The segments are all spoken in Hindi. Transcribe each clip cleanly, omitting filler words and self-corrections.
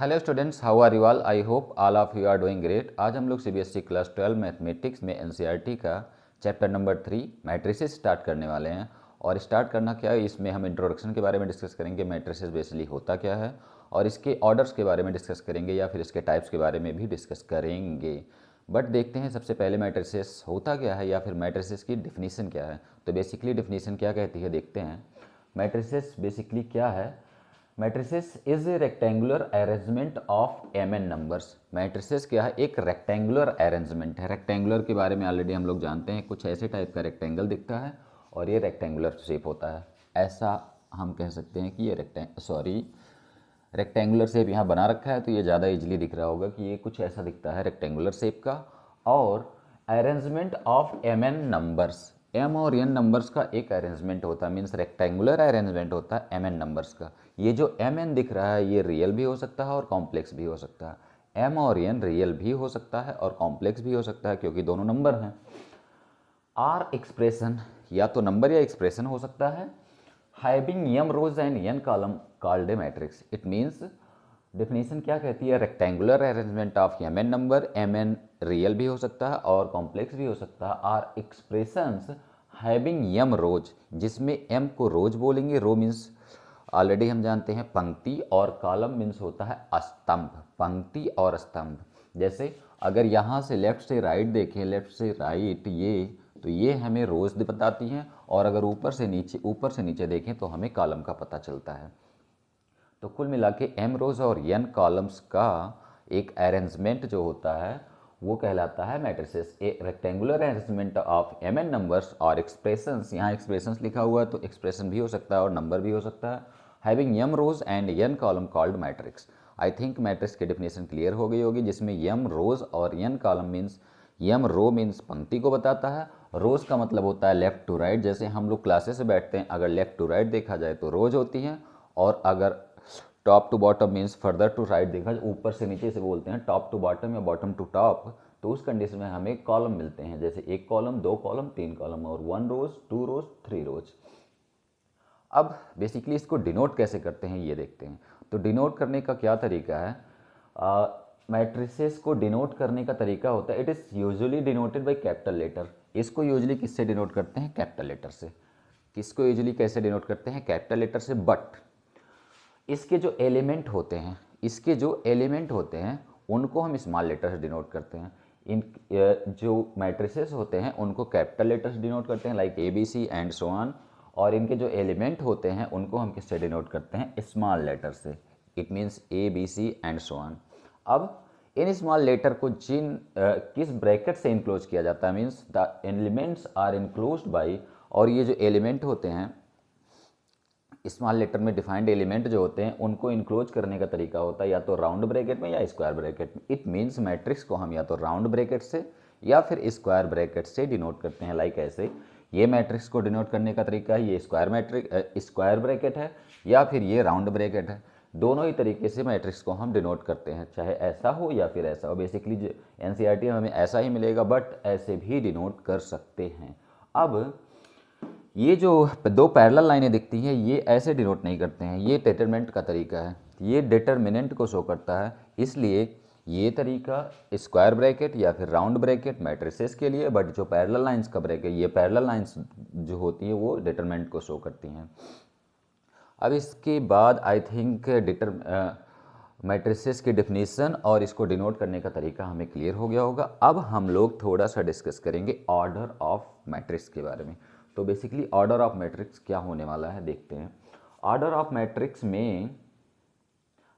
Hello students, how are you all? I hope all of you are doing great. आज हम लोग सीबीएसई क्लास 12 मैथमेटिक्स में एनसीईआरटी का चैप्टर नंबर 3 मैट्रिसेस स्टार्ट करने वाले हैं। और स्टार्ट करना क्या है, इसमें हम इंट्रोडक्शन के बारे में डिस्कस करेंगे, मैट्रिसेस बेसिकली होता क्या है, और इसके ऑर्डर्स के बारे में डिस्कस करेंगे या फिर इसके टाइप्स के बारे में भी डिस्कस करेंगे। बट देखते हैं सबसे पहले मैट्रिसेस होता क्या है या फिर मैट्रिसेस की डिफिनीसन क्या है। तो बेसिकली डिफिनीसन क्या कहती है देखते हैं। मैट्रिसेस बेसिकली क्या है? Matrices is a rectangular arrangement of M N numbers. Matrices क्या है? एक रेक्टेंगुलर अरेंजमेंट है। रेक्टेंगुलर के बारे में ऑलरेडी हम लोग जानते हैं, कुछ ऐसे टाइप का रेक्टेंगल दिखता है और ये रेक्टेंगुलर शेप होता है। ऐसा हम कह सकते हैं कि ये रेक्टेंगुलर शेप यहाँ बना रखा है, तो ये ज़्यादा इजीली दिख रहा होगा कि ये कुछ ऐसा दिखता है रेक्टेंगुलर शेप का। और arrangement of M N numbers, M और एन नंबर्स का एक अरेंजमेंट होता है, मीन्स रेक्टेंगुलर अरेंजमेंट होता है एम एन नंबर्स का। ये जो एम एन दिख रहा है ये रियल भी हो सकता है और कॉम्प्लेक्स भी हो सकता है। एम और एन रियल भी हो सकता है और कॉम्प्लेक्स भी हो सकता है क्योंकि दोनों नंबर हैं। आर एक्सप्रेशन या तो नंबर या एक्सप्रेशन हो सकता है। Having M rows and N column called a matrix. It means definition क्या कहती है? Rectangular arrangement of M N number, M N real भी हो सकता है और कॉम्प्लेक्स भी हो सकता है। आर एक्सप्रेशंस हैविंग एम रोज, जिसमें एम को रोज बोलेंगे। रो मीन्स ऑलरेडी हम जानते हैं पंक्ति, और कॉलम मीन्स होता है स्तंभ, पंक्ति और स्तंभ। जैसे अगर यहाँ से लेफ्ट से राइट देखें, लेफ्ट से राइट ये, तो ये हमें रोज बताती हैं, और अगर ऊपर से नीचे देखें तो हमें कॉलम का पता चलता है। तो कुल मिला के एम रोज और एन कॉलम्स का एक अरेंजमेंट जो होता है वो कहलाता है matrices. A rectangular arrangement of M N numbers और एक्सप्रेशंस, यहाँ एक्सप्रेशंस लिखा हुआ है तो एक्सप्रेशन भी हो सकता है और नंबर भी हो सकता है। Having M rows and N column called matrix. I think matrix की डेफिनेशन क्लियर हो गई होगी, जिसमें एम रोज और N column means M row means पंक्ति को बताता है, रोज का मतलब होता है लेफ्ट टू राइट। जैसे हम लोग क्लासेस से बैठते हैं, अगर लेफ्ट टू राइट देखा जाए तो रोज होती हैं, और अगर top to bottom means further to right देखा जाए, ऊपर से नीचे से बोलते हैं टॉप टू बॉटम या बॉटम टू टॉप, तो उस कंडीशन में हमें कॉलम मिलते हैं। जैसे एक कॉलम, दो कॉलम, तीन कॉलम, और one rows, two rows, three rows. अब बेसिकली इसको डिनोट कैसे करते हैं ये देखते हैं। तो डिनोट करने का क्या तरीका है? मैट्रिसेस को डिनोट करने का तरीका होता है, it is usually denoted by capital letter. इसको यूजुअली किससे डिनोट करते हैं? कैपिटल लेटर से। किसको यूजुअली कैसे डिनोट करते हैं? कैपिटल लेटर से। बट इसके जो एलिमेंट होते हैं उनको हम स्मॉल लेटर से डिनोट करते हैं। इन जो मैट्रिसेस होते हैं उनको कैपिटल लेटर से डिनोट करते हैं, like A B C and so on. और इनके जो एलिमेंट होते हैं उनको हम किससे डिनोट करते हैं? स्मॉल लेटर से। It means A B C and so on. अब इन स्मॉल लेटर को किस ब्रैकेट से इनक्लोज किया जाता है? Means the elements are enclosed by, और ये जो एलिमेंट होते हैं स्मॉल लेटर में डिफाइंड एलिमेंट जो होते हैं उनको इनक्लोज करने का तरीका होता है या तो राउंड ब्रैकेट में या स्क्वायर ब्रैकेट में। इट मीन्स मैट्रिक्स को हम या तो राउंड ब्रैकेट से या फिर स्क्वायर ब्रैकेट से डिनोट करते हैं। लाइक ऐसे, ये मैट्रिक्स को डिनोट करने का तरीका है, ये स्क्वायर ब्रैकेट है या फिर ये राउंड ब्रैकेट है। दोनों ही तरीके से मैट्रिक्स को हम डिनोट करते हैं, चाहे ऐसा हो या फिर ऐसा हो। बेसिकली जो एनसीईआरटी में हमें ऐसा ही मिलेगा, बट ऐसे भी डिनोट कर सकते हैं। अब ये जो दो पैरेलल लाइनें दिखती हैं ये ऐसे डिनोट नहीं करते हैं, ये डिटरमिनेंट का तरीका है, ये डिटरमिनेंट को शो करता है। इसलिए ये तरीका स्क्वायर ब्रैकेट या फिर राउंड ब्रैकेट मैट्रिसेस के लिए, बट जो पैरेलल लाइंस का ब्रैकेट, ये पैरेलल लाइंस जो होती हैं वो डिटरमिनेंट को शो करती हैं। अब इसके बाद आई थिंक मैट्रिसेस की डिफिनीसन और इसको डिनोट करने का तरीका हमें क्लियर हो गया होगा। अब हम लोग थोड़ा सा डिस्कस करेंगे ऑर्डर ऑफ मैट्रिक्स के बारे में। तो बेसिकली ऑर्डर ऑफ मैट्रिक्स क्या होने वाला है देखते हैं। ऑर्डर ऑफ मैट्रिक्स में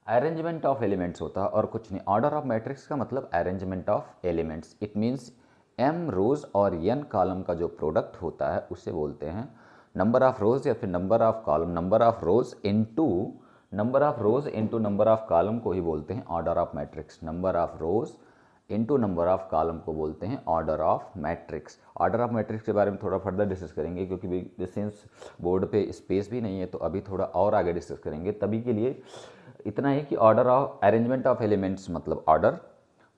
अरेंजमेंट ऑफ एलिमेंट्स होता है और कुछ नहीं। ऑर्डर ऑफ मैट्रिक्स का मतलब arrangement of elements. It means M rows और एन कॉलम का जो प्रोडक्ट होता है उसे बोलते हैं नंबर ऑफ रोज या फिर number of column. Number of rows into number of column को ही बोलते हैं order of matrix. Number of rows into number of column को बोलते हैं order of matrix. Order of matrix के बारे में थोड़ा फर्दर डिस्कस करेंगे, क्योंकि सिंस बोर्ड पे स्पेस भी नहीं है तो अभी थोड़ा और आगे डिस्कस करेंगे। तभी के लिए इतना ही कि order of arrangement of elements मतलब ऑर्डर,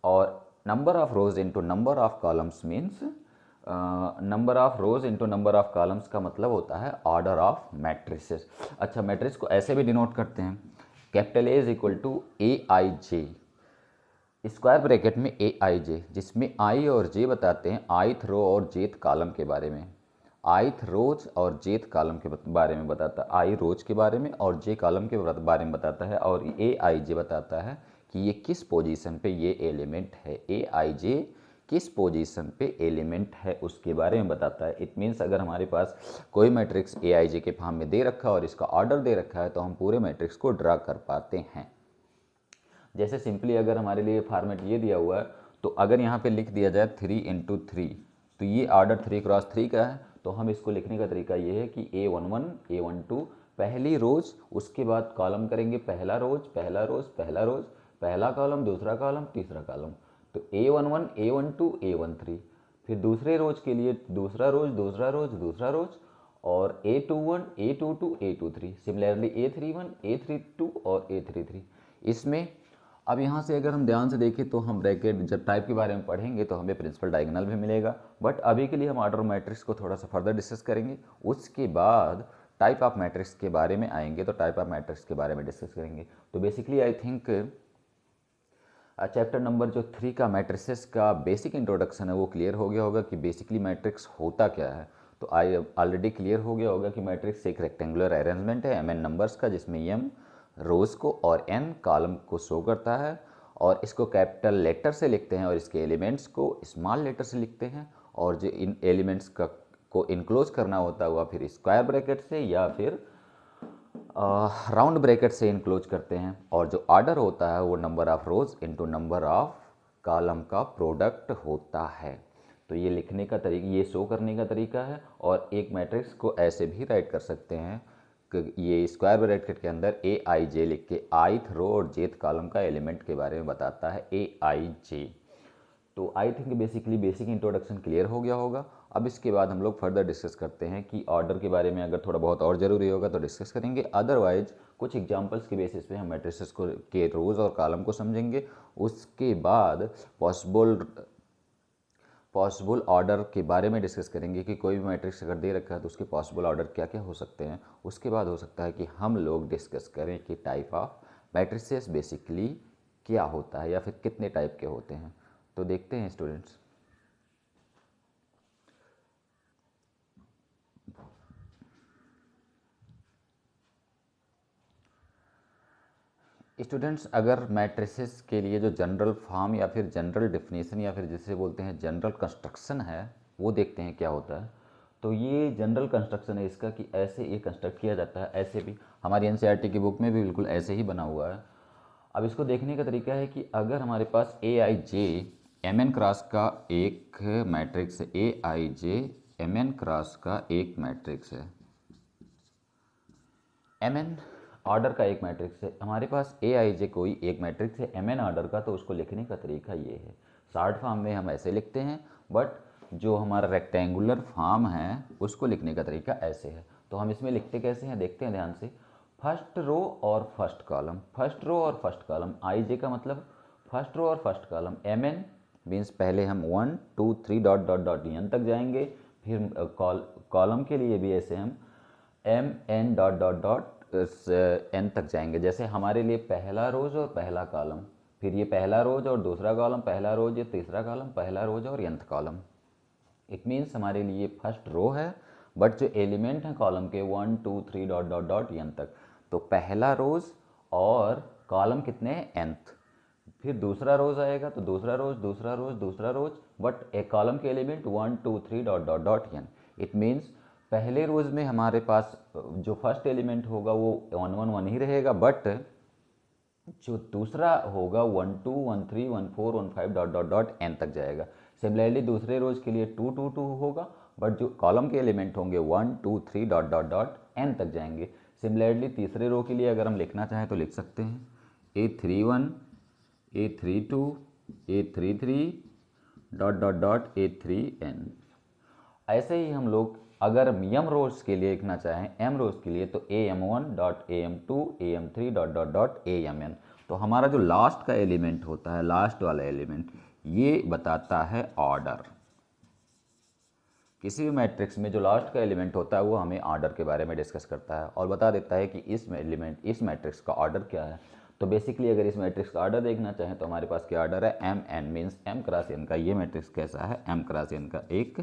और number of rows into number of columns means number of rows into number of columns का मतलब होता है ऑर्डर ऑफ मैट्रिसेस। अच्छा, मैट्रिक्स को ऐसे भी डिनोट करते हैं, capital A is equal to A I J, square bracket में ए आई जे, जिसमें आई और जे बताते हैं आइथ रो और जेथ कॉलम के बारे में। आइथ रोज और जेथ कॉलम के बारे में बताता है, आई रोज के बारे में और जे कॉलम के बारे में बताता है, और ए आई जे बताता है कि ये किस पोजीशन पे ये एलिमेंट है। ए आई जे किस पोजीशन पे एलिमेंट है उसके बारे में बताता है। इट मीन्स अगर हमारे पास कोई मैट्रिक्स ए आई जे के फॉर्म में दे रखा है और इसका ऑर्डर दे रखा है तो हम पूरे मैट्रिक्स को ड्रा कर पाते हैं। जैसे सिंपली अगर हमारे लिए फॉर्मेट ये दिया हुआ है, तो अगर यहाँ पे लिख दिया जाए 3 × 3, तो ये ऑर्डर 3 × 3 का है, तो हम इसको लिखने का तरीका ये है कि A11 A12 पहली रोज, उसके बाद कॉलम करेंगे पहला रोज पहला रोज पहला रोज, पहला कॉलम दूसरा कॉलम तीसरा कॉलम, तो A11 A12 A13, फिर दूसरे रोज के लिए दूसरा रोज दूसरा रोज दूसरा रोज, और A21 A22 A23, similarly A31 A32 और A33। इसमें अब यहाँ से अगर हम ध्यान से देखें तो हम ब्रैकेट जब टाइप के बारे में पढ़ेंगे तो हमें प्रिंसिपल डायगोनल भी मिलेगा, बट अभी के लिए हम ऑर्डर मैट्रिक्स को थोड़ा सा फर्दर डिस्कस करेंगे। उसके बाद टाइप ऑफ मैट्रिक्स के बारे में आएंगे, तो टाइप ऑफ मैट्रिक्स के बारे में डिस्कस करेंगे। तो basically I think chapter number जो 3 का मैट्रिसेस का बेसिक इंट्रोडक्शन है वो क्लियर हो गया होगा कि बेसिकली मैट्रिक्स होता क्या है। तो आई ऑलरेडी क्लियर हो गया होगा कि मैट्रिक्स एक रेक्टेंगुलर अरेंजमेंट है एम एन नंबर्स का, जिसमें एम रोज को और एन कॉलम को शो करता है, और इसको कैपिटल लेटर से लिखते हैं और इसके एलिमेंट्स को स्मॉल लेटर से लिखते हैं, और जो इन एलिमेंट्स का को इनक्लोज करना होता है वह फिर स्क्वायर ब्रैकेट से या फिर राउंड ब्रैकेट से इनक्लोज करते हैं, और जो ऑर्डर होता है वो number of rows into number of column का प्रोडक्ट होता है। तो ये लिखने का तरीका, ये शो करने का तरीका है। और एक मैट्रिक्स को ऐसे भी राइट कर सकते हैं कि ये स्क्वायर ब्रैकेट के अंदर ए आई जे लिख के आइथ रो और जेथ कॉलम का एलिमेंट के बारे में बताता है ए आई जे। तो I think basically basic introduction clear हो गया होगा। अब इसके बाद हम लोग फर्दर डिस्कस करते हैं कि ऑर्डर के बारे में अगर थोड़ा बहुत और ज़रूरी होगा तो डिस्कस करेंगे, अदरवाइज कुछ एग्जांपल्स के बेसिस पे हम मैट्रिसेस को के रोज़ और कॉलम को समझेंगे। उसके बाद पॉसिबल ऑर्डर के बारे में डिस्कस करेंगे कि कोई भी मैट्रिक्स अगर दे रखा है तो उसके पॉसिबल ऑर्डर क्या क्या हो सकते हैं। उसके बाद हो सकता है कि हम लोग डिस्कस करें कि टाइप ऑफ मैट्रिसेस बेसिकली क्या होता है या फिर कितने टाइप के होते हैं। तो देखते हैं स्टूडेंट्स। अगर मैट्रिसेस के लिए जो जनरल फॉर्म या फिर जनरल डेफिनेशन या फिर जिसे बोलते हैं जनरल कंस्ट्रक्शन है वो देखते हैं क्या होता है। तो ये जनरल कंस्ट्रक्शन है इसका कि ऐसे ये कंस्ट्रक्ट किया जाता है, ऐसे भी हमारी एनसीईआरटी की बुक में भी बिल्कुल ऐसे ही बना हुआ है। अब इसको देखने का तरीका है कि अगर हमारे पास ए I J M N cross का एक मैट्रिक्स है, A I J M N cross का एक मैट्रिक्स है, एम एन ऑर्डर का एक मैट्रिक्स है, हमारे पास ए आई जे कोई एक मैट्रिक्स है एम एन ऑर्डर का, तो उसको लिखने का तरीका ये है। शॉर्ट फॉर्म में हम ऐसे लिखते हैं, बट जो हमारा रेक्टेंगुलर फॉर्म है उसको लिखने का तरीका ऐसे है। तो हम इसमें लिखते कैसे हैं देखते हैं ध्यान से। फर्स्ट रो और फर्स्ट कॉलम, फर्स्ट रो और फर्स्ट कॉलम, आई जे का मतलब फर्स्ट रो और first column, M N means पहले हम 1 2 3 डॉट डॉट डॉट एन तक जाएंगे, फिर कॉलम के लिए भी ऐसे हम M N dot dot dot N तक जाएंगे। जैसे हमारे लिए पहला रोज और पहला कॉलम, फिर ये पहला रोज और दूसरा कॉलम, पहला रोज ये तीसरा कॉलम, पहला रोज और nth कॉलम। इट मीन्स हमारे लिए फर्स्ट रो है, बट जो एलिमेंट हैं कॉलम के 1 2 3 डॉट डॉट डॉट एन तक, तो पहला रोज और कॉलम कितने हैं nth, फिर दूसरा रोज आएगा तो दूसरा रोज दूसरा रोज दूसरा रोज, बट एक कॉलम के element 1 2 3 dot dot dot N. It means पहले रोज में हमारे पास जो फर्स्ट एलिमेंट होगा वो 1 1 1 ही रहेगा, बट जो दूसरा होगा 1 2 1 3 1 4 1 5 डॉट डॉट डॉट एन तक जाएगा। सिमिलरली दूसरे रोज के लिए 2 2 2 होगा, बट जो कॉलम के एलिमेंट होंगे 1 2 3 डॉट डॉट डॉट एन तक जाएंगे। सिमिलरली तीसरे रो के लिए अगर हम लिखना चाहें तो लिख सकते हैं A31 A32 A33 dot dot dot A3n। ऐसे ही हम लोग अगर एम रोज के लिए लिखना चाहें एम रोज के लिए तो AM1 dot AM2 AM3 dot dot dot AMN। तो हमारा जो लास्ट का एलिमेंट होता है, लास्ट वाला एलिमेंट, ये बताता है ऑर्डर। किसी भी मैट्रिक्स में जो लास्ट का एलिमेंट होता है वो हमें ऑर्डर के बारे में डिस्कस करता है और बता देता है कि इस मैट्रिक्स का ऑर्डर क्या है। तो बेसिकली अगर इस मैट्रिक्स का ऑर्डर देखना चाहें तो हमारे पास क्या ऑर्डर है, M N, means M cross N का ये मैट्रिक्स कैसा है, एम क्रॉस एन का एक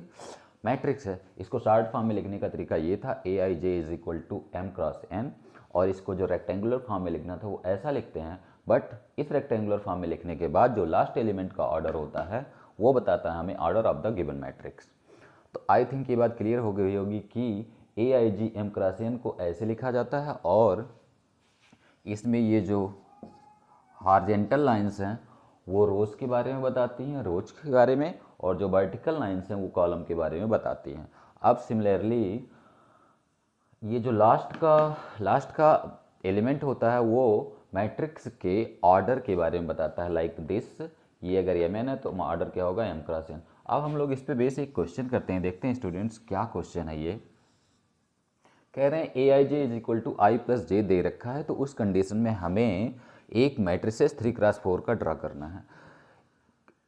मैट्रिक्स है। इसको शॉर्ट फॉर्म में लिखने का तरीका ये था, A I J is equal to M cross N, और इसको जो रेक्टेंगुलर फॉर्म में लिखना था वो ऐसा लिखते हैं। बट इस रेक्टेंगुलर फॉर्म में लिखने के बाद जो लास्ट एलिमेंट का ऑर्डर होता है वो बताता है हमें order of the given matrix. तो आई थिंक ये बात क्लियर हो गई होगी कि ए आई जी एम क्रॉस एन को ऐसे लिखा जाता है, और इसमें ये जो हॉरिजॉन्टल लाइंस हैं वो रोज के बारे में बताती हैं, रोज के बारे में, और जो वर्टिकल लाइंस हैं वो कॉलम के बारे में बताती हैं। अब सिमिलरली ये जो लास्ट का एलिमेंट होता है वो मैट्रिक्स के ऑर्डर के बारे में बताता है, लाइक दिस। ये अगर एम एन है तो ऑर्डर क्या होगा, एम क्रॉस एन। अब हम लोग इस पे बेसिक क्वेश्चन करते हैं, देखते हैं स्टूडेंट्स क्या क्वेश्चन है। ये कह रहे हैं A I J is equal to I plus J दे रखा है, तो उस कंडीशन में हमें एक मैट्रिसेस 3x4 का ड्रा करना है।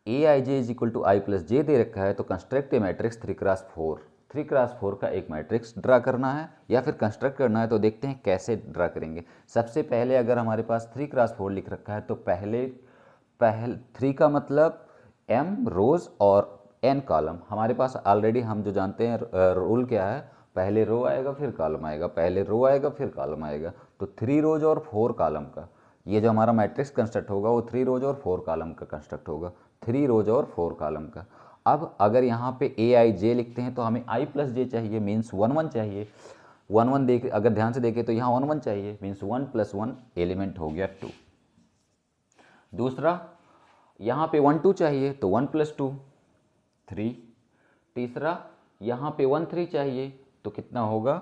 A I J is equal to I plus J दे रखा है, तो कंस्ट्रक्ट ए मैट्रिक्स 3x4 का एक मैट्रिक्स ड्रा करना है या फिर कंस्ट्रक्ट करना है। तो देखते हैं कैसे ड्रा करेंगे। सबसे पहले अगर हमारे पास 3x4 लिख रखा है तो पहले 3 का मतलब m रोज और n कॉलम। हमारे पास ऑलरेडी हम जो जानते हैं रूल क्या है, पहले रो आएगा फिर कॉलम आएगा, पहले रो आएगा फिर कॉलम आएगा। तो 3 रोज और 4 कॉलम का ये जो हमारा मैट्रिक्स कंस्ट्रक्ट होगा वो 3 रोज और 4 कॉलम का कंस्ट्रक्ट होगा, 3 रोज और 4 कॉलम का। अब अगर यहाँ पे ए आई जे लिखते हैं तो हमें आई प्लस जे चाहिए, मीन्स 1 1 चाहिए। 1 1 देख, अगर ध्यान से देखें तो यहाँ 1 1 चाहिए, मीन्स 1 + 1 एलिमेंट हो गया 2। दूसरा यहाँ पे 1 2 चाहिए तो 1 + 2 3। तीसरा यहाँ पे 1 3 चाहिए तो कितना होगा,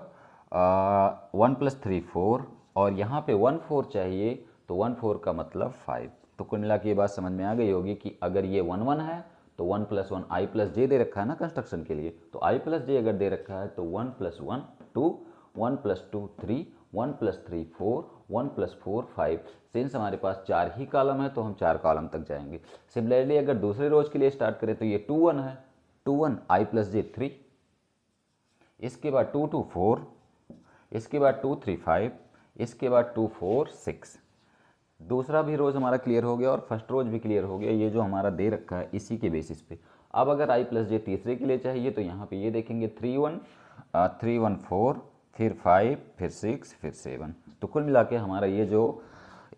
1 + 3 4, और यहाँ पे 1 4 चाहिए तो 1 4 का मतलब 5। तो कुल मिला के ये बात समझ में आ गई होगी कि अगर ये 1 1 है तो 1 + 1 आई प्लस जे दे रखा है ना कंस्ट्रक्शन के लिए, तो आई प्लस जे अगर दे रखा है तो 1 + 1 2, 1 + 2 3, 1 + 3 4, 1 + 4 5। सिंस हमारे पास 4 ही कॉलम है तो हम 4 कॉलम तक जाएंगे। सिमिलरली अगर दूसरे रोज के लिए स्टार्ट करें तो ये 2 1 है, 2 1 आई प्लस जे 3, इसके बाद 2 2 4, इसके बाद 2 3 5, इसके बाद 2 4 6। दूसरा भी रोज हमारा क्लियर हो गया और फर्स्ट रोज भी क्लियर हो गया, ये जो हमारा दे रखा है इसी के बेसिस पे। अब अगर आई प्लस जे तीसरे के लिए चाहिए तो यहाँ पे ये देखेंगे 3 1 3 1 4, फिर 5, फिर 6, फिर 7। तो कुल मिला के हमारा ये जो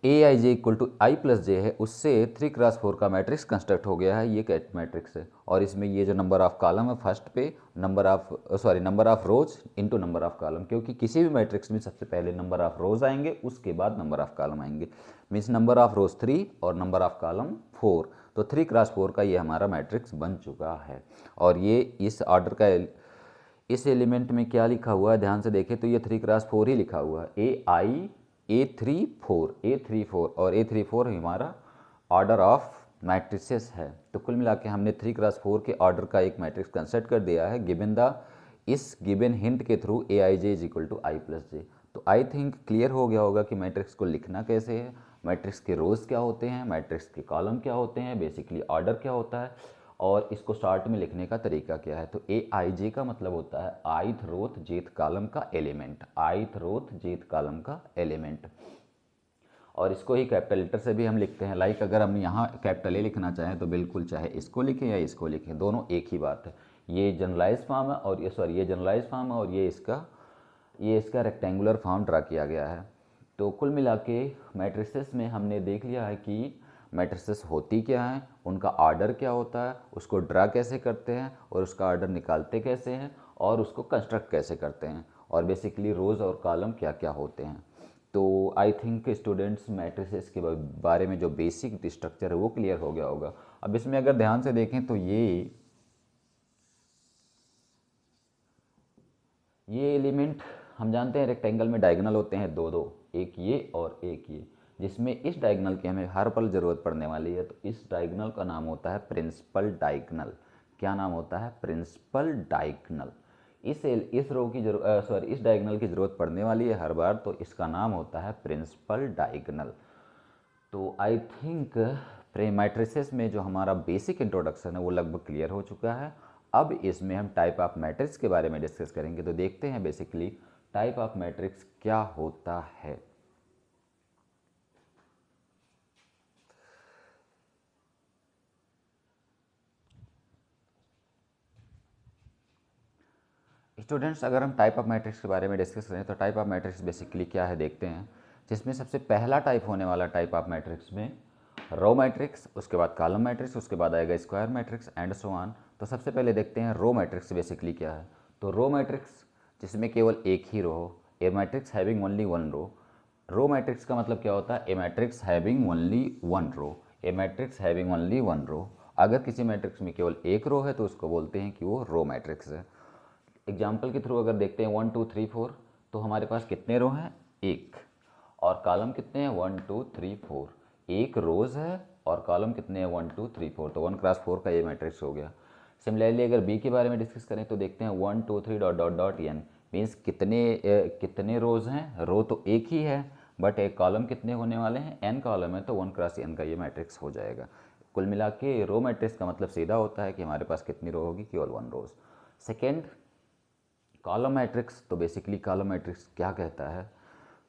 ए I J equal to I plus जे है उससे 3x4 का मैट्रिक्स कंस्ट्रक्ट हो गया है, ये कैट मैट्रिक्स है। और इसमें ये जो नंबर ऑफ कॉलम है फर्स्ट पे number of rose into number of column, क्योंकि किसी भी मैट्रिक्स में सबसे पहले नंबर ऑफ रोज आएंगे उसके बाद नंबर ऑफ कॉलम आएंगे, मीन्स नंबर ऑफ रोज 3 और नंबर ऑफ कॉलम 4। तो 3x4 का ये हमारा मैट्रिक्स बन चुका है। और ये इस ऑर्डर का इस एलिमेंट में क्या लिखा हुआ है ध्यान से देखें तो ये 3x4 ही लिखा हुआ है, A34 और A34 हमारा ऑर्डर ऑफ मैट्रिसेस है। तो कुल मिला के हमने 3x4 के ऑर्डर का एक मैट्रिक्स कंसिडर कर दिया है गिवन हिंट के through A I J is equal to I plus J. तो आई थिंक क्लियर हो गया होगा कि मैट्रिक्स को लिखना कैसे है, मैट्रिक्स के रोज क्या होते हैं, मैट्रिक्स के कॉलम क्या होते हैं, बेसिकली ऑर्डर क्या होता है, और इसको शॉर्ट में लिखने का तरीका क्या है। तो ए आई जे का मतलब होता है आइथ रोथ जेथ कॉलम का एलिमेंट, आइथ रोथ जेथ कॉलम का एलिमेंट। और इसको ही कैपिटल लेटर से भी हम लिखते हैं, लाइक अगर हम यहाँ कैपिटल ए लिखना चाहें तो बिल्कुल चाहे इसको लिखें या इसको लिखें, दोनों एक ही बात है। ये जनरलाइज फॉर्म है और ये जनरलाइज फॉर्म है और ये इसका रेक्टेंगुलर फॉर्म ड्रा किया गया है। तो कुल मिला के मैट्रिसेस में हमने देख लिया है कि मैट्रिसेस होती क्या हैं, उनका ऑर्डर क्या होता है, उसको ड्रा कैसे करते हैं और उसका ऑर्डर निकालते कैसे हैं और उसको कंस्ट्रक्ट कैसे करते हैं, और बेसिकली रोज़ और कॉलम क्या क्या होते हैं। तो आई थिंक स्टूडेंट्स मैट्रिसेस के बारे में जो बेसिक स्ट्रक्चर है वो क्लियर हो गया होगा। अब इसमें अगर ध्यान से देखें तो ये एलिमेंट हम जानते हैं रेक्टेंगल में डायगोनल होते हैं दो दो, एक ये और एक ये, जिसमें इस डायगोनल की हमें हर पल ज़रूरत पड़ने वाली है। तो इस डायगोनल का नाम होता है प्रिंसिपल डायगोनल। क्या नाम होता है, प्रिंसिपल डायगोनल। इस रो की इस डायगोनल की ज़रूरत पड़ने वाली है हर बार, तो इसका नाम होता है प्रिंसिपल डायगोनल। तो आई थिंक मैट्रिसेस में जो हमारा बेसिक इंट्रोडक्शन है वो लगभग क्लियर हो चुका है। अब इसमें हम टाइप ऑफ मैट्रिक्स के बारे में डिस्कस करेंगे। तो देखते हैं बेसिकली टाइप ऑफ मैट्रिक्स क्या होता है। स्टूडेंट्स, अगर हम टाइप ऑफ मैट्रिक्स के बारे में डिस्कस करें तो टाइप ऑफ मैट्रिक्स बेसिकली क्या है देखते हैं। जिसमें सबसे पहला टाइप होने वाला टाइप ऑफ मैट्रिक्स में रो मैट्रिक्स, उसके बाद कॉलम मैट्रिक्स, उसके बाद आएगा square matrix and so on. तो सबसे पहले देखते हैं रो मैट्रिक्स बेसिकली क्या है। तो रो मैट्रिक्स जिसमें केवल एक ही रो हो, ए matrix having only one row. Row matrix का मतलब क्या होता है? ए matrix having only one row, ए matrix having only one row. अगर किसी मैट्रिक्स में केवल एक रो है तो उसको बोलते हैं कि वो रो मैट्रिक्स है। एग्जाम्पल के थ्रू अगर देखते हैं 1 2 3 4, तो हमारे पास कितने रो हैं? एक। और कॉलम कितने हैं? 1 2 3 4। एक रोज़ है और कॉलम कितने हैं? 1 2 3 4। तो 1 क्रॉस 4 का ये मैट्रिक्स हो गया। सिमिलरली अगर बी के बारे में डिस्कस करें तो देखते हैं 1 2 3 dot dot dot N, means कितने रोज़ हैं? रो तो एक ही है बट एक कॉलम कितने होने वाले हैं? एन कॉलम है, तो 1 क्रॉस एन का ये मैट्रिक्स हो जाएगा। कुल मिला के रो मैट्रिक्स का मतलब सीधा होता है कि हमारे पास कितनी रो होगी? केवल one rows. Second, column matrix. तो बेसिकली कॉलम मैट्रिक्स क्या कहता है?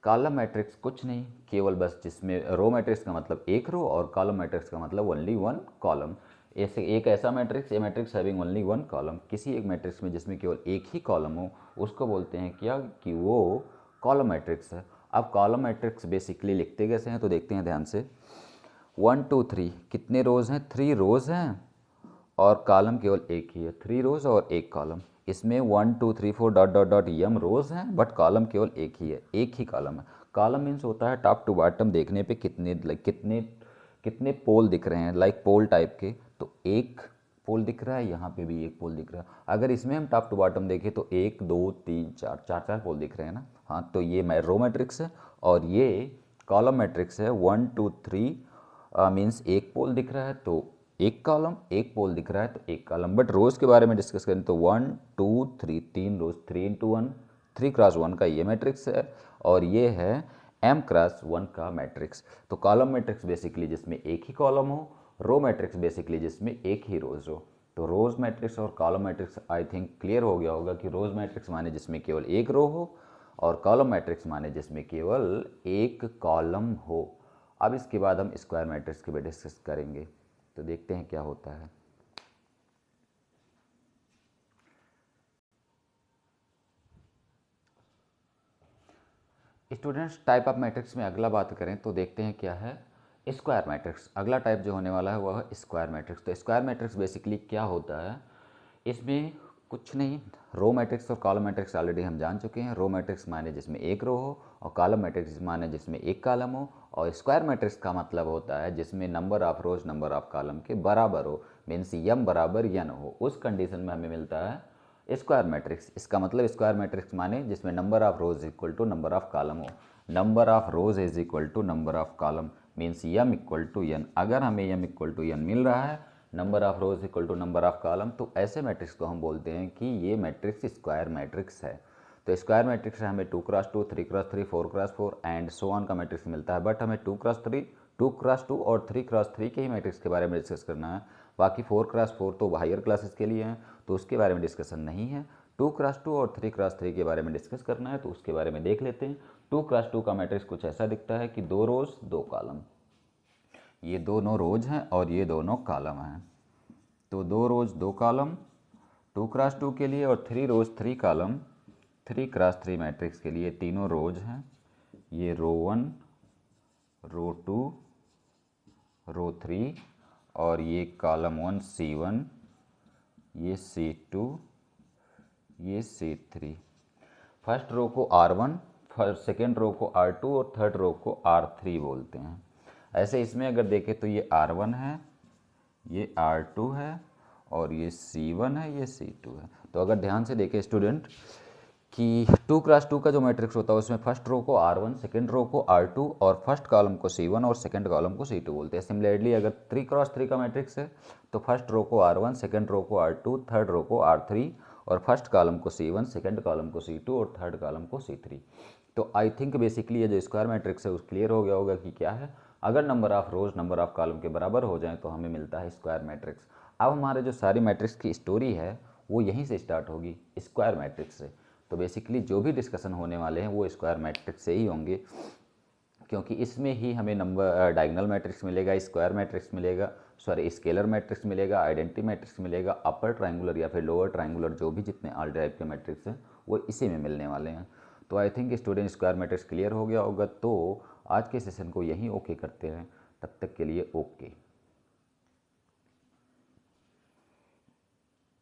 कॉलम मैट्रिक्स कुछ नहीं, केवल बस जिसमें रो मैट्रिक्स का मतलब एक रो और कॉलम मैट्रिक्स का मतलब ओनली वन कॉलम। ऐसे एक ऐसा matrix, a matrix having only one column, किसी एक मैट्रिक्स में जिसमें केवल एक ही कॉलम हो उसको बोलते हैं क्या? कि वो कॉलम मैट्रिक्स है। अब कॉलम मैट्रिक्स बेसिकली लिखते कैसे हैं तो देखते हैं ध्यान से। 1 2 3 कितने रोज़ हैं? 3 रोज़ हैं और कॉलम केवल एक ही है, 3 रोज़ और एक कॉलम। इसमें 1 2 3 4 डॉट डॉट डॉट यम रोज़ हैं बट कॉलम केवल एक ही है, एक ही कॉलम है। कॉलम मीन्स होता है टॉप टू बॉटम देखने पे कितने कितने कितने पोल दिख रहे हैं, लाइक पोल टाइप के। तो एक पोल दिख रहा है, यहाँ पे भी एक पोल दिख रहा है। अगर इसमें हम टॉप टू बॉटम देखें तो 1 2 3 4 चार चार पोल दिख रहे हैं ना। हाँ, तो ये रो मैट्रिक्स है और ये कॉलम मैट्रिक्स है। 1 2 3 मीन्स एक पोल दिख रहा है तो एक कॉलम, एक पोल दिख रहा है तो एक कॉलम। बट रोज़ के बारे में डिस्कस करें तो 1 2 3 तीन रोज, 3 इंटू 1 3 क्रॉस 1 का ये मैट्रिक्स है और ये है m क्रॉस 1 का मैट्रिक्स। तो कॉलम मैट्रिक्स बेसिकली जिसमें एक ही कॉलम हो, रो मैट्रिक्स बेसिकली जिसमें एक ही रोज हो। तो रोज मैट्रिक्स और column matrix I think clear हो गया होगा कि रोज मैट्रिक्स माने जिसमें केवल एक रो हो और कॉलम मैट्रिक्स माने जिसमें केवल एक कॉलम हो। अब इसके बाद हम स्क्वायर मैट्रिक्स के भी डिस्कस करेंगे। तो देखते हैं क्या होता है। स्टूडेंट्स, टाइप ऑफ मैट्रिक्स में अगला बात करें तो देखते हैं क्या है? Square matrix. अगला टाइप जो होने वाला है वह है स्क्वायर मैट्रिक्स। तो स्क्वायर मैट्रिक्स बेसिकली क्या होता है? इसमें कुछ नहीं, रो मैट्रिक्स और कॉलम मैट्रिक्स ऑलरेडी हम जान चुके हैं। रो मैट्रिक्स माने जिसमें एक रो हो और कॉलम मैट्रिक्स माने जिसमें एक कॉलम हो। और स्क्वायर मैट्रिक्स का मतलब होता है जिसमें number of rose number of column के बराबर हो, मीन्स यम बराबर यन हो। उस कंडीशन में हमें मिलता है स्क्वायर मैट्रिक्स। इसका मतलब स्क्वायर मैट्रिक्स माने जिसमें number of rows equal to number of column हो। Number of rows is equal to number of column, means M equal to N. अगर हमें यम इक्वल टू यन मिल रहा है, number of rows equal to number of column, तो ऐसे मैट्रिक्स को हम बोलते हैं कि ये मैट्रिक्स स्क्वायर मैट्रिक्स है। तो स्क्वायर मैट्रिक्स से हमें 2 cross 2 3 cross 3 4 cross 4 and so on का मैट्रिक्स मिलता है। बट हमें 2 क्रॉस 3 2 क्रॉस 2 और 3 क्रॉस 3 के ही मैट्रिक्स के बारे में डिस्कस करना है। बाकी 4 क्रॉस 4 तो हायर क्लासेस के लिए हैं तो उसके बारे में डिस्कशन नहीं है। 2 क्रॉस 2 और 3 क्रॉस 3 के बारे में डिस्कस करना है तो उसके बारे में देख लेते हैं। 2 क्रॉस 2 का मैट्रिक्स कुछ ऐसा दिखता है कि 2 रोज 2 कॉलम। ये दोनों रोज हैं और ये दोनों कॉलम हैं। तो 2 रोज 2 कॉलम 2 क्रॉस 2 के लिए और 3 रोज 3 कॉलम 3 क्रॉस 3 मैट्रिक्स के लिए तीनों रोज हैं। ये रो 1 रो 2 रो 3 और ये कॉलम 1 C1, ये C2, ये C3। फर्स्ट रो को R1, सेकेंड रो को R2 और थर्ड रो को R3 बोलते हैं। ऐसे इसमें अगर देखें तो ये R1 है, ये R2 है और ये C1 है, ये C2 है। तो अगर ध्यान से देखें स्टूडेंट कि 2 क्रॉस 2 का जो मैट्रिक्स होता है उसमें फर्स्ट रो को R1, सेकंड रो को R2 और फर्स्ट कॉलम को C1 और सेकंड कॉलम को C2 बोलते हैं। सिमिलरली अगर 3 क्रॉस 3 का मैट्रिक्स है तो फर्स्ट रो को R1, सेकंड रो को R2, थर्ड रो को R3 और फर्स्ट कॉलम को C1, सेकंड कॉलम को C2 और थर्ड कॉलम को C3। तो आई थिंक बेसिकली ये जो स्क्वायर मैट्रिक्स है उस क्लियर हो गया होगा कि क्या है। अगर number of rose number of column के बराबर हो जाए तो हमें मिलता है स्क्वायर मैट्रिक्स। अब हमारे जो सारी मैट्रिक्स की स्टोरी है वो यहीं से स्टार्ट होगी, स्क्वायर मैट्रिक्स से। तो बेसिकली जो भी डिस्कशन होने वाले हैं वो स्क्वायर मैट्रिक्स से ही होंगे, क्योंकि इसमें ही हमें नंबर डायगोनल मैट्रिक्स मिलेगा, स्क्वायर मैट्रिक्स मिलेगा, सॉरी स्केलर मैट्रिक्स मिलेगा, आइडेंटिटी मैट्रिक्स मिलेगा, अपर ट्रायंगुलर या फिर लोअर ट्रायंगुलर जो भी जितने ऑल टाइप के मैट्रिक्स हैं वो इसी में मिलने वाले हैं। तो I think student square matrix clear हो गया होगा। तो आज के सेशन को यहीं ओके करते हैं, तब तक के लिए ओके।